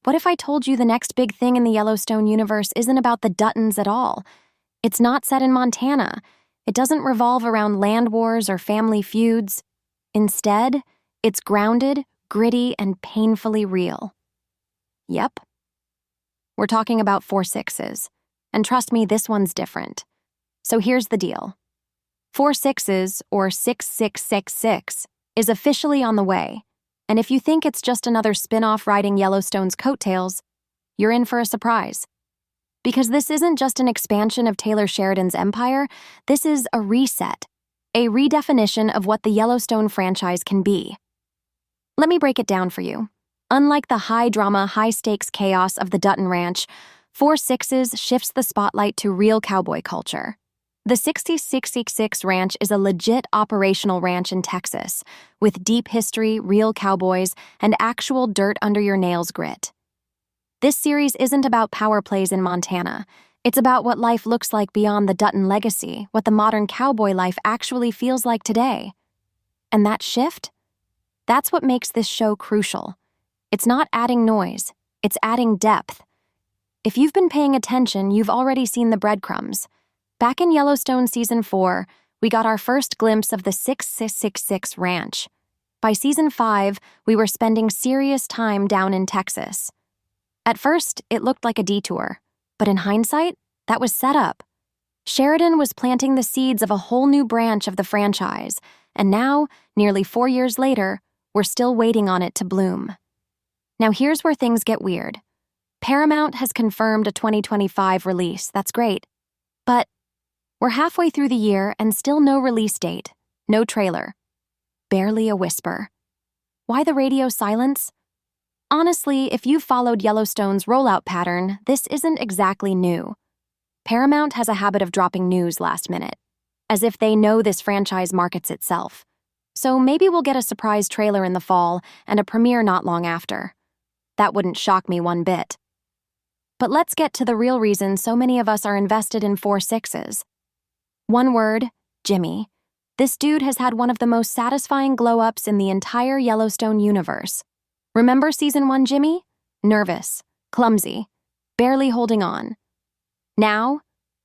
What if I told you the next big thing in the Yellowstone universe isn't about the Duttons at all? It's not set in Montana. It doesn't revolve around land wars or family feuds. Instead, it's grounded, gritty, and painfully real. Yep. We're talking about 4/6s. And trust me, this one's different. So here's the deal. 4/6s, or 6666, is officially on the way. And if you think it's just another spin-off riding Yellowstone's coattails, you're in for a surprise. Because this isn't just an expansion of Taylor Sheridan's empire, this is a reset, a redefinition of what the Yellowstone franchise can be. Let me break it down for you. Unlike the high-drama, high-stakes chaos of the Dutton Ranch, 4/6s shifts the spotlight to real cowboy culture. The 6666 Ranch is a legit operational ranch in Texas, with deep history, real cowboys, and actual dirt-under-your-nails grit. This series isn't about power plays in Montana. It's about what life looks like beyond the Dutton legacy, what the modern cowboy life actually feels like today. And that shift? That's what makes this show crucial. It's not adding noise, it's adding depth. If you've been paying attention, you've already seen the breadcrumbs. Back in Yellowstone Season 4, we got our first glimpse of the 6666 Ranch. By Season 5, we were spending serious time down in Texas. At first, it looked like a detour, but in hindsight, that was set up. Sheridan was planting the seeds of a whole new branch of the franchise, and now, nearly 4 years later, we're still waiting on it to bloom. Now here's where things get weird. Paramount has confirmed a 2025 release, that's great. But we're halfway through the year and still no release date, no trailer. Barely a whisper. Why the radio silence? Honestly, if you've followed Yellowstone's rollout pattern, this isn't exactly new. Paramount has a habit of dropping news last minute, as if they know this franchise markets itself. So maybe we'll get a surprise trailer in the fall and a premiere not long after. That wouldn't shock me one bit. But let's get to the real reason so many of us are invested in 4/6s. One word, Jimmy. This dude has had one of the most satisfying glow-ups in the entire Yellowstone universe. Remember Season 1 Jimmy? Nervous, clumsy, barely holding on. Now,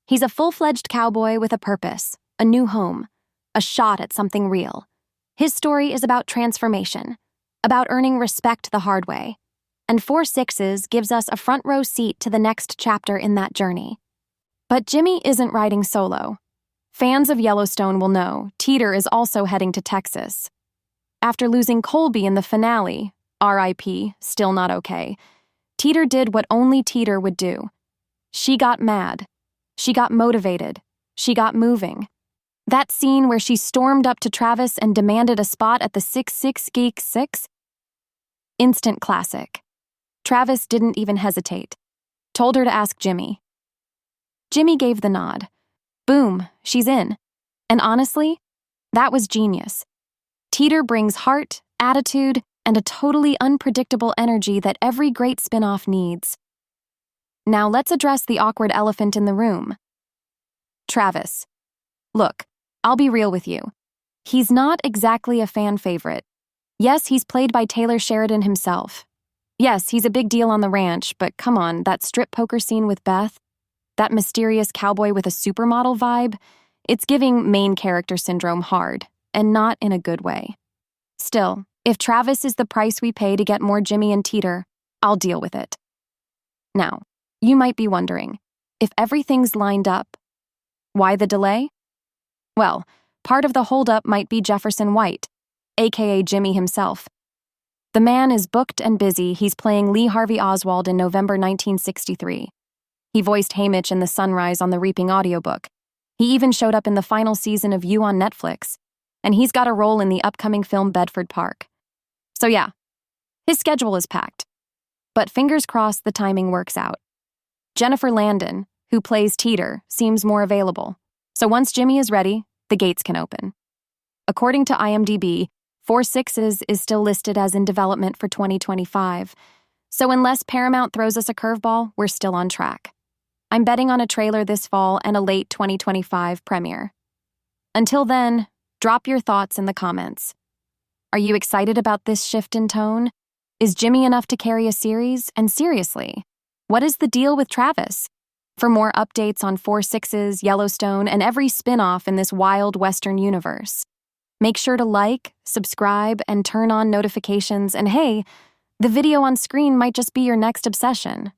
he's a full-fledged cowboy with a purpose, a new home, a shot at something real. His story is about transformation, about earning respect the hard way. And 4/6s gives us a front-row seat to the next chapter in that journey. But Jimmy isn't riding solo. Fans of Yellowstone will know Teeter is also heading to Texas. After losing Colby in the finale, R.I.P., still not okay, Teeter did what only Teeter would do. She got mad. She got motivated. She got moving. That scene where she stormed up to Travis and demanded a spot at the 6666? Instant classic. Travis didn't even hesitate. Told her to ask Jimmy. Jimmy gave the nod. Boom, she's in. And honestly, that was genius. Teeter brings heart, attitude, and a totally unpredictable energy that every great spin-off needs. Now let's address the awkward elephant in the room. Travis. Look, I'll be real with you. He's not exactly a fan favorite. Yes, he's played by Taylor Sheridan himself. Yes, he's a big deal on the ranch, but come on, that strip poker scene with Beth, that mysterious cowboy with a supermodel vibe, it's giving main character syndrome hard, and not in a good way. Still, if Travis is the price we pay to get more Jimmy and Teeter, I'll deal with it. Now, you might be wondering, if everything's lined up, why the delay? Well, part of the holdup might be Jefferson White, aka Jimmy himself. The man is booked and busy. He's playing Lee Harvey Oswald in November 1963. He voiced Haymitch in The Sunrise on the Reaping audiobook. He even showed up in the final season of You on Netflix. And he's got a role in the upcoming film Bedford Park. So yeah, his schedule is packed. But fingers crossed the timing works out. Jennifer Landon, who plays Teeter, seems more available. So once Jimmy is ready, the gates can open. According to IMDb, 4/6s is still listed as in development for 2025. So unless Paramount throws us a curveball, we're still on track. I'm betting on a trailer this fall and a late 2025 premiere. Until then, drop your thoughts in the comments. Are you excited about this shift in tone? Is Jimmy enough to carry a series? And seriously, what is the deal with Travis? For more updates on 4/6's, Yellowstone, and every spin-off in this wild Western universe, make sure to like, subscribe, and turn on notifications, and hey, the video on screen might just be your next obsession.